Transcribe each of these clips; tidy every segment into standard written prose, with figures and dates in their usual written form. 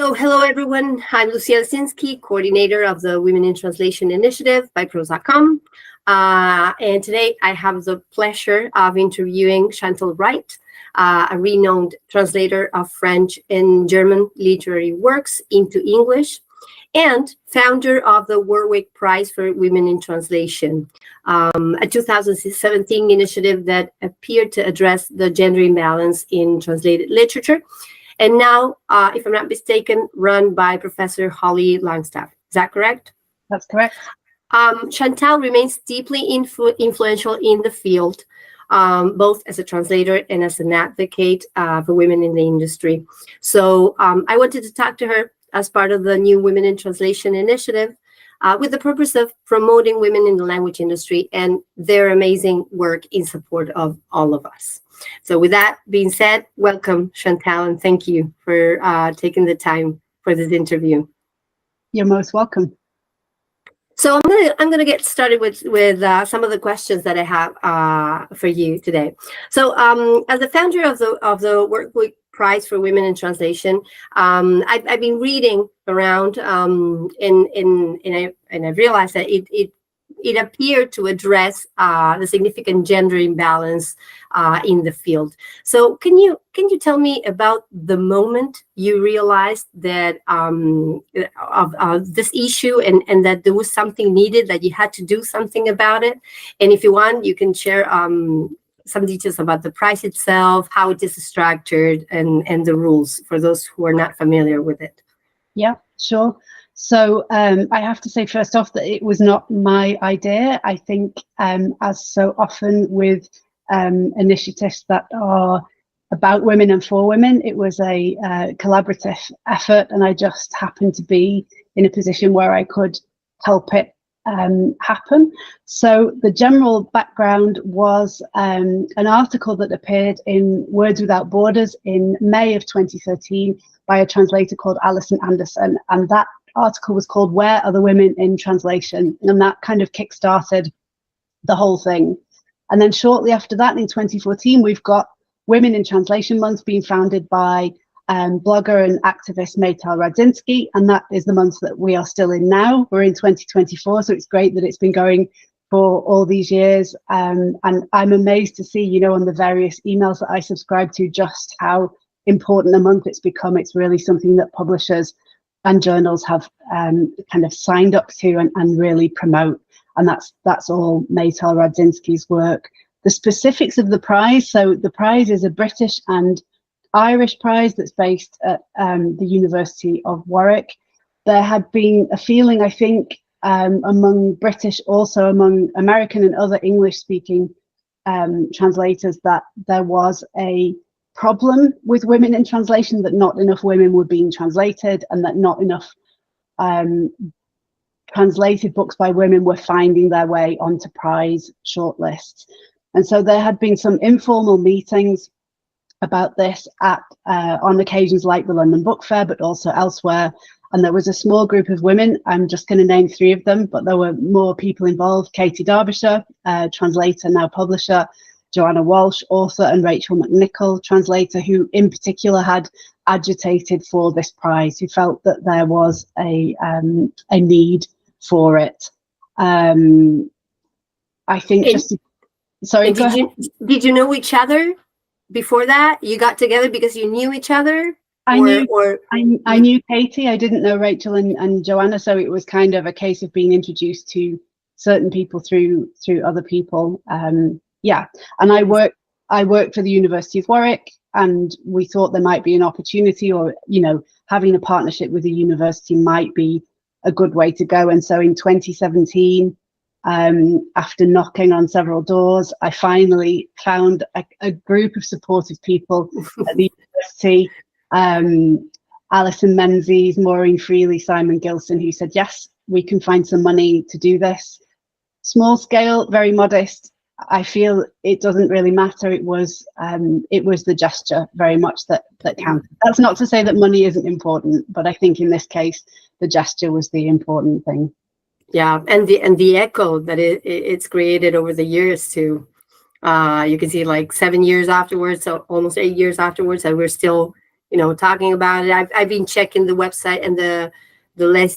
So hello, everyone. I'm Lucia Leszinsky, coordinator of the Women in Translation Initiative by Prose.com. And today I have the pleasure of interviewing Chantal Wright, a renowned translator of French and German literary works into English, and founder of the Warwick Prize for Women in Translation, a 2017 initiative that appeared to address the gender imbalance in translated literature. And now, if I'm not mistaken, run by Professor Holly Longstaff. Is that correct? That's correct. Chantal remains deeply influential in the field, both as a translator and as an advocate for women in the industry. So I wanted to talk to her as part of the new Women in Translation initiative with the purpose of promoting women in the language industry and their amazing work in support of all of us. So with that being said, welcome, Chantal, and thank you for taking the time for this interview. You're most welcome. So I'm gonna get started with some of the questions that I have for you today. So as the founder of the Warwick Prize for Women in Translation, I've been reading around and I realized that it appeared to address the significant gender imbalance in the field. So can you tell me about the moment you realized that of this issue and that there was something needed, that you had to do something about it? And if you want, you can share some details about the prize itself, how it is structured, and the rules for those who are not familiar with it. Yeah, sure. So I have to say first off that it was not my idea. I think as so often with initiatives that are about women and for women, it was a collaborative effort, and I just happened to be in a position where I could help it happen. So the general background was an article that appeared in Words Without Borders in May of 2013 by a translator called Alison Anderson, and that article was called "Where Are the Women in Translation?" and that kind of kick-started the whole thing. And then shortly after that, in 2014, we've got Women in Translation Month being founded by blogger and activist Chantal Wright, and that is the month that we are still in now. We're in 2024, so it's great that it's been going for all these years. And I'm amazed to see, you know, on the various emails that I subscribe to, just how important a month it's become. It's really something that publishers and journals have kind of signed up to and really promote. And that's all Chantal Wright's work. The specifics of the prize. So the prize is a British and Irish prize that's based at the University of Warwick. There had been a feeling, I think, among British, also among American and other English-speaking translators, that there was a problem with women in translation, that not enough women were being translated, and that not enough translated books by women were finding their way onto prize shortlists. And so there had been some informal meetings about this at on occasions like the London Book Fair, but also elsewhere. And there was a small group of women. I'm just going to name 3 of them, but there were more people involved. Katie Derbyshire, translator, now publisher; Joanna Walsh, author; and Rachel McNichol, translator, who in particular had agitated for this prize, who felt that there was a need for it. I think did you know each other before that? You got together because you knew each other? I knew Katie. I didn't know Rachel and Joanna, so it was kind of a case of being introduced to certain people through other people. Yeah, and I worked for the University of Warwick, and we thought there might be an opportunity, or, you know, having a partnership with the university might be a good way to go. And so in 2017, after knocking on several doors, I finally found a group of supportive people at the university. Alison Menzies, Maureen Freely, Simon Gilson, who said, yes, we can find some money to do this. Small scale, very modest. I feel it doesn't really matter. It was the gesture very much that counted. That's not to say that money isn't important, but I think in this case, the gesture was the important thing. Yeah, and the echo that it's created over the years too. You can see, like, 7 years afterwards, so almost 8 years afterwards, that we're still talking about it. I've been checking the website and the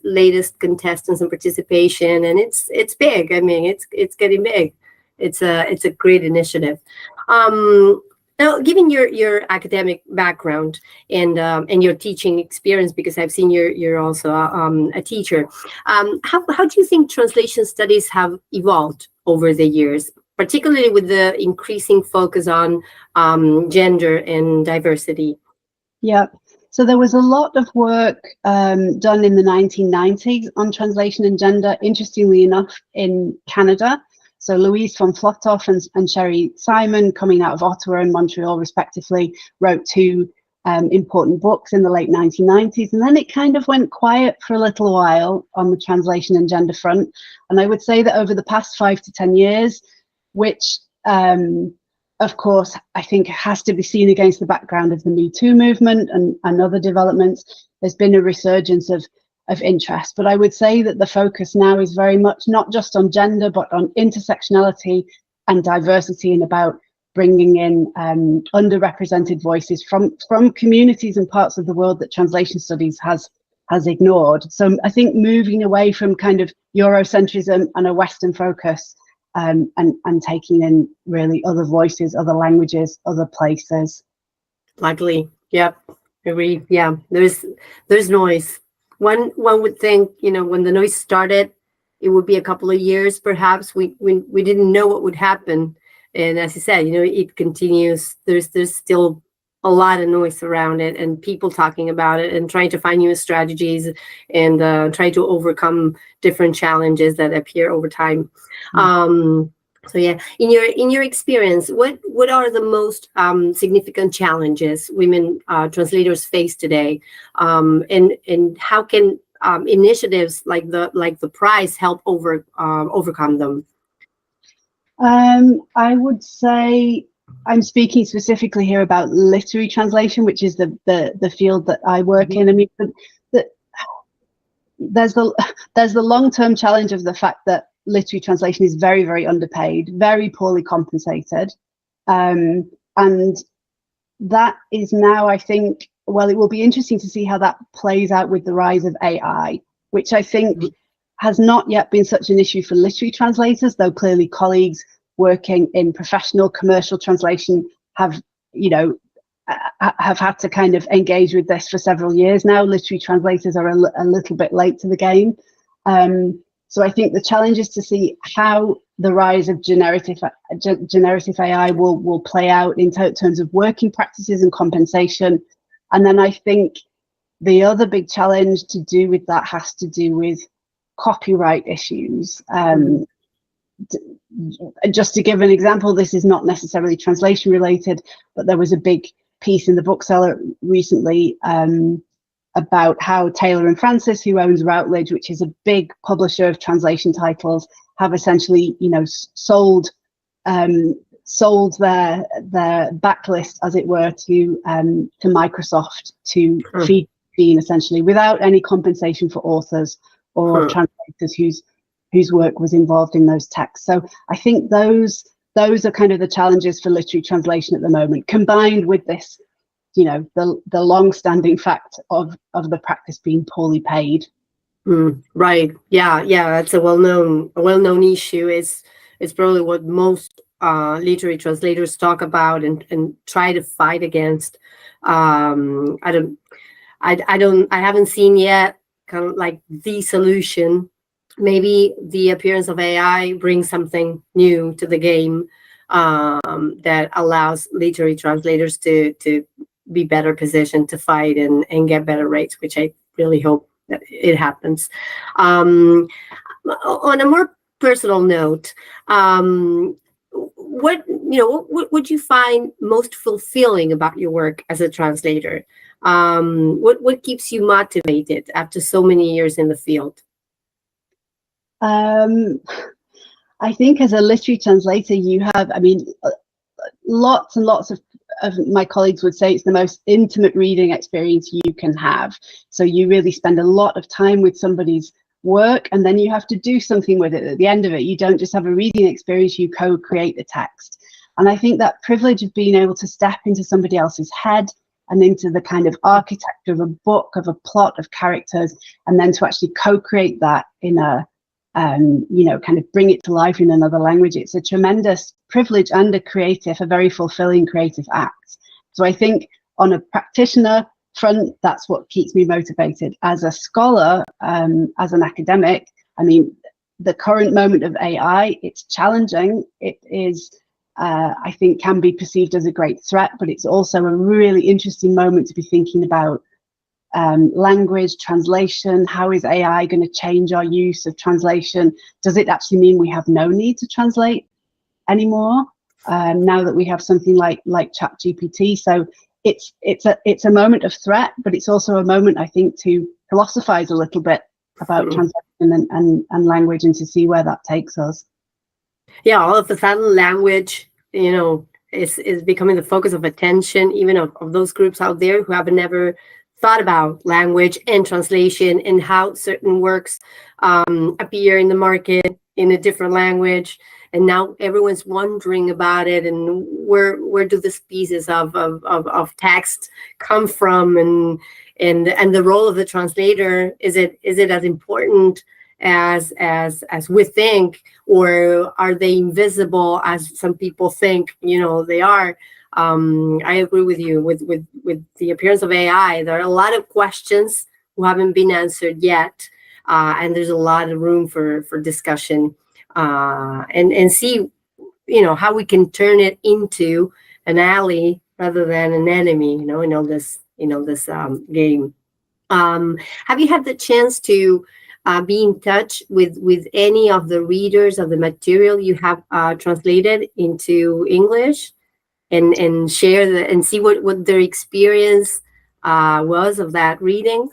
latest contestants and participation, and it's big. I mean, it's getting big. It's a great initiative. Now, given your academic background and your teaching experience, because I've seen you're also a teacher, how do you think translation studies have evolved over the years, particularly with the increasing focus on gender and diversity? Yeah. So there was a lot of work done in the 1990s on translation and gender, interestingly enough, in Canada. So Louise von Flotoff and Sherry Simon, coming out of Ottawa and Montreal respectively, wrote two important books in the late 1990s. And then it kind of went quiet for a little while on the translation and gender front. And I would say that over the past 5 to 10 years, which of course, I think has to be seen against the background of the Me Too movement and other developments, there's been a resurgence of interest. But I would say that the focus now is very much not just on gender, but on intersectionality and diversity, and about bringing in underrepresented voices from communities and parts of the world that translation studies has ignored. So I think moving away from kind of Eurocentrism and a Western focus, and taking in really other voices, other languages, other places. Luckily, yeah, agree. Yeah, there's noise. One would think, when the noise started, it would be a couple of years, perhaps. We didn't know what would happen, and as you said, it continues. There's still a lot of noise around it, and people talking about it and trying to find new strategies and trying to overcome different challenges that appear over time. So yeah, in your experience, what are the most significant challenges women translators face today, and how can initiatives like the prize help overcome them? I would say, I'm speaking specifically here about literary translation, which is the field that I work in. I mean, there's the long-term challenge of the fact that literary translation is very, very underpaid, very poorly compensated, and that is now, I think, well, it will be interesting to see how that plays out with the rise of AI, which I think has not yet been such an issue for literary translators, though clearly colleagues working in professional commercial translation have had to kind of engage with this for several years now. Literary translators are a little bit late to the game. So I think the challenge is to see how the rise of generative AI will play out in terms of working practices and compensation. And then I think the other big challenge to do with that has to do with copyright issues. Just to give an example, this is not necessarily translation related, but there was a big piece in the Bookseller recently about how Taylor and Francis, who owns Routledge, which is a big publisher of translation titles, have essentially, sold their backlist, as it were, to Microsoft to feed Bean, essentially, without any compensation for authors or translators whose work was involved in those texts. So I think those are kind of the challenges for literary translation at the moment, combined with this, the long-standing fact of the practice being poorly paid. Right. Yeah. That's a well-known issue. It's probably what most literary translators talk about and try to fight against. I haven't seen yet kind of like the solution. Maybe the appearance of AI brings something new to the game that allows literary translators to be better positioned to fight and get better rates, which I really hope that it happens. On a more personal note, what would you find most fulfilling about your work as a translator? What keeps you motivated after so many years in the field? I think as a literary translator, you have, lots and lots of my colleagues would say it's the most intimate reading experience you can have. So you really spend a lot of time with somebody's work, and then you have to do something with it at the end of it. You don't just have a reading experience, you co-create the text. And I think that privilege of being able to step into somebody else's head and into the kind of architecture of a book, of a plot, of characters, and then to actually co-create that in a, you know, kind of bring it to life in another language. It's a tremendous privilege and a very fulfilling creative act. So I think on a practitioner front, that's what keeps me motivated. As a scholar, as an academic, I mean, the current moment of AI, it's challenging. It is, I think, can be perceived as a great threat, but it's also a really interesting moment to be thinking about language, translation. How is AI going to change our use of translation? Does it actually mean we have no need to translate anymore now that we have something like ChatGPT? So it's a moment of threat, but it's also a moment, I think, to philosophize a little bit about translation and language, and to see where that takes us. Yeah, all of a sudden language, you know, is becoming the focus of attention, even of those groups out there who have never thought about language and translation and how certain works appear in the market in a different language. And now everyone's wondering about it, and where do these pieces of text come from, and the role of the translator, is it as important as we think, or are they invisible as some people think, you know, they are? I agree with you with the appearance of AI. There are a lot of questions who haven't been answered yet, and there's a lot of room for discussion, and see, you know, how we can turn it into an ally rather than an enemy, you know, in all this game. Have you had the chance to be in touch with any of the readers of the material you have translated into English, and share and see what their experience was of that reading?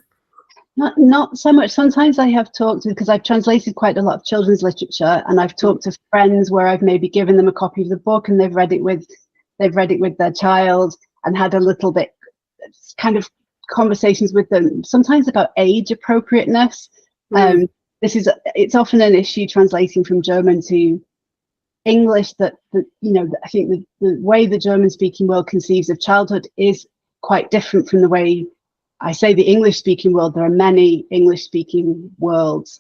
Not so much. Sometimes I have talked to, because I've translated quite a lot of children's literature, and I've talked to friends where I've maybe given them a copy of the book and they've read it with their child, and had a little bit kind of conversations with them, sometimes about age appropriateness. It's often an issue translating from German to English, that you know, I think the way the German speaking world conceives of childhood is quite different from the way, I say, the English speaking world. There are many English speaking worlds.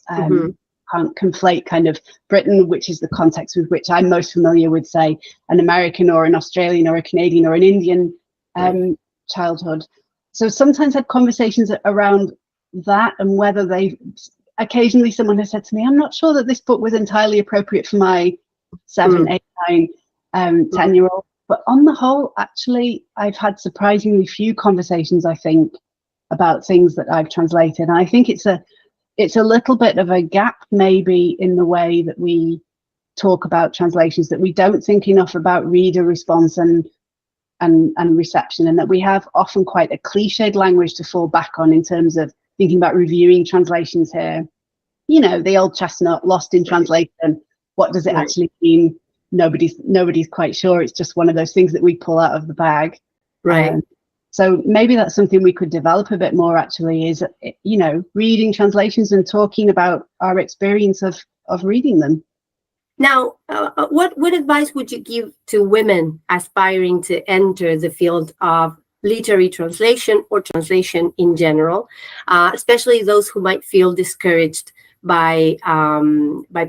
Can't conflate kind of Britain, which is the context with which I'm most familiar with, say, an American or an Australian or a Canadian or an Indian childhood. So sometimes had conversations around that, and whether occasionally someone has said to me, I'm not sure that this book was entirely appropriate for my 7, 8, 9, 10-year-old. But on the whole, actually, I've had surprisingly few conversations, I think, about things that I've translated. And I think it's a little bit of a gap maybe in the way that we talk about translations, that we don't think enough about reader response and reception, and that we have often quite a cliched language to fall back on in terms of thinking about reviewing translations here. You know, the old chestnut, lost in translation. What does it actually mean? Nobody's quite sure. It's just one of those things that we pull out of the bag. So maybe that's something we could develop a bit more, actually, is, you know, reading translations and talking about our experience of reading them. Now, what advice would you give to women aspiring to enter the field of literary translation or translation in general, especially those who might feel discouraged by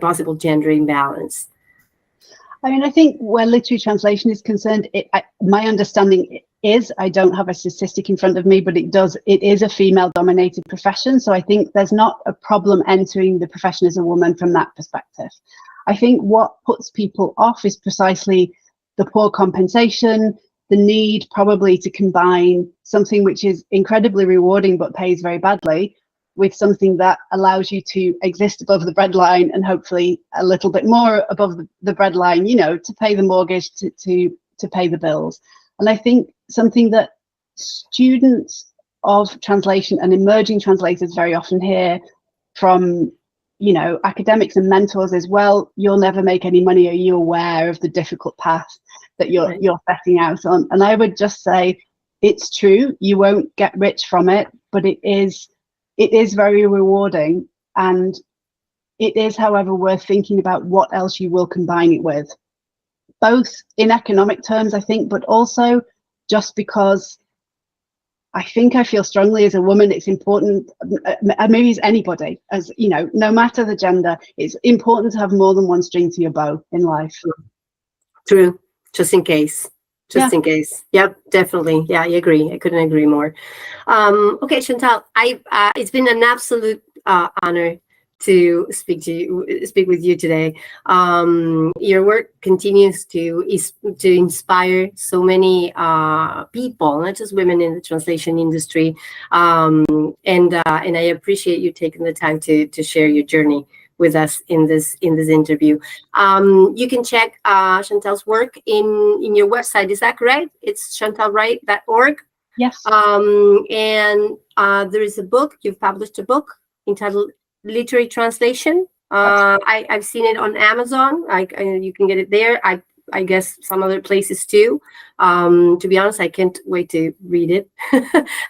possible gender imbalance? I mean, I think where literary translation is concerned, my understanding is, I don't have a statistic in front of me, but it is a female-dominated profession. So I think there's not a problem entering the profession as a woman from that perspective. I think what puts people off is precisely the poor compensation, the need probably to combine something which is incredibly rewarding but pays very badly with something that allows you to exist above the breadline, and hopefully a little bit more above the breadline, you know, to pay the mortgage, to pay the bills. And I think something that students of translation and emerging translators very often hear from, you know, academics and mentors as well, you'll never make any money. Are you aware of the difficult path that you're setting out on? And I would just say, it's true, you won't get rich from it, but it is very rewarding, and it is, however, worth thinking about what else you will combine it with, both in economic terms, I think, but also just because I think I feel strongly as a woman, it's important, maybe as anybody, as you know, no matter the gender, it's important to have more than one string to your bow in life. True. Just in case. Just in case. Yep, definitely. Yeah, I agree. I couldn't agree more. Okay, Chantal, it's been an absolute honor to speak with you today. Your work continues to inspire so many people, not just women in the translation industry. And I appreciate you taking the time to share your journey with us in this interview. You can check Chantal's work in your website. Is that correct? It's chantalwright.org. Yes. And there is a book. You've published a book entitled Literary Translation. I've seen it on Amazon. You can get it there. I guess some other places too. To be honest, I can't wait to read it.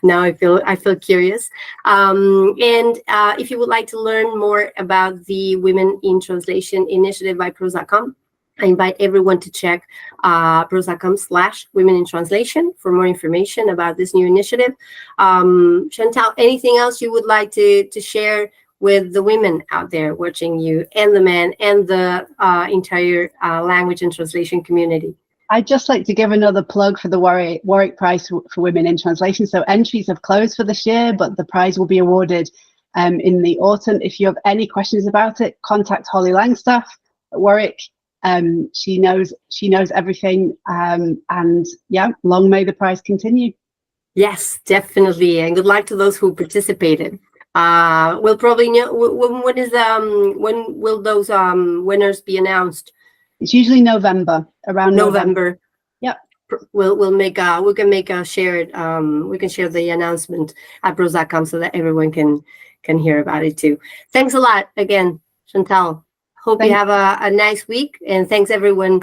Now I feel curious. And if you would like to learn more about the Women in Translation initiative by Prose.com, I invite everyone to check Prose.com/Women in Translation for more information about this new initiative. Chantal, anything else you would like to share with the women out there watching you, and the men, and the entire language and translation community? I'd just like to give another plug for the Warwick Prize for Women in Translation. So entries have closed for this year, but the prize will be awarded in the autumn. If you have any questions about it, contact Holly Langstaff at Warwick. She knows everything. And yeah, long may the prize continue. Yes, definitely, and good luck to those who participated. We'll probably know when will those winners be announced? It's usually November, around November. Yep. We can share the announcement at Prose.com so that everyone can hear about it too. Thanks a lot again, Chantal. Hope you have a nice week, and thanks everyone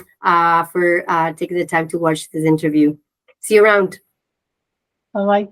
for taking the time to watch this interview. See you around. Bye.